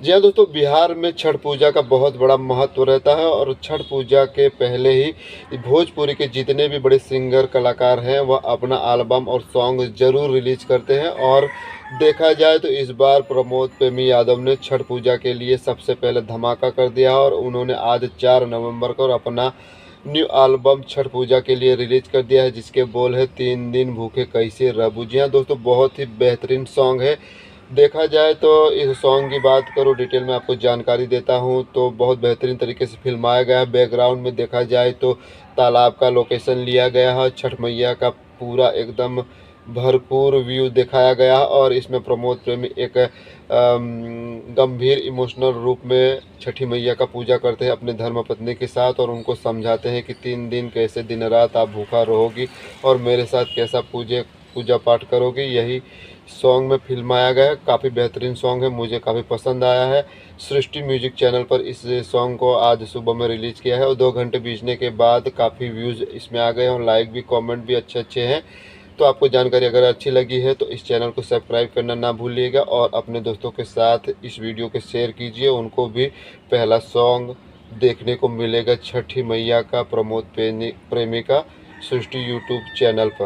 जी हाँ दोस्तों, बिहार में छठ पूजा का बहुत बड़ा महत्व रहता है और छठ पूजा के पहले ही भोजपुरी के जितने भी बड़े सिंगर कलाकार हैं वह अपना एल्बम और सॉन्ग ज़रूर रिलीज करते हैं। और देखा जाए तो इस बार प्रमोद प्रेमी यादव ने छठ पूजा के लिए सबसे पहले धमाका कर दिया और उन्होंने आज 4 नवंबर को अपना न्यू एल्बम छठ पूजा के लिए रिलीज कर दिया है, जिसके बोल है 3 दिन भूखे कैसे रहूं। जी हाँ दोस्तों, बहुत ही बेहतरीन सॉन्ग है। देखा जाए तो इस सॉन्ग की बात करूँ, डिटेल में आपको जानकारी देता हूँ तो बहुत बेहतरीन तरीके से फिल्माया गया है। बैकग्राउंड में देखा जाए तो तालाब का लोकेशन लिया गया है, छठ मैया का पूरा एकदम भरपूर व्यू दिखाया गया है। और इसमें प्रमोद प्रेमी एक गंभीर इमोशनल रूप में छठी मैया का पूजा करते हैं अपने धर्मपत्नी के साथ और उनको समझाते हैं कि 3 दिन कैसे दिन रात आप भूखा रहोगी और मेरे साथ कैसा पूजा पाठ करोगे। यही सॉन्ग में फिल्माया गया है। काफ़ी बेहतरीन सॉन्ग है, मुझे काफ़ी पसंद आया है। सृष्टि म्यूजिक चैनल पर इस सॉन्ग को आज सुबह में रिलीज़ किया है और 2 घंटे बीतने के बाद काफ़ी व्यूज़ इसमें आ गए और लाइक भी, कमेंट भी अच्छे अच्छे हैं। तो आपको जानकारी अगर अच्छी लगी है तो इस चैनल को सब्सक्राइब करना ना भूलिएगा और अपने दोस्तों के साथ इस वीडियो को शेयर कीजिए, उनको भी पहला सॉन्ग देखने को मिलेगा छठी मैया का प्रमोद प्रेमी का सृष्टि यूट्यूब चैनल पर।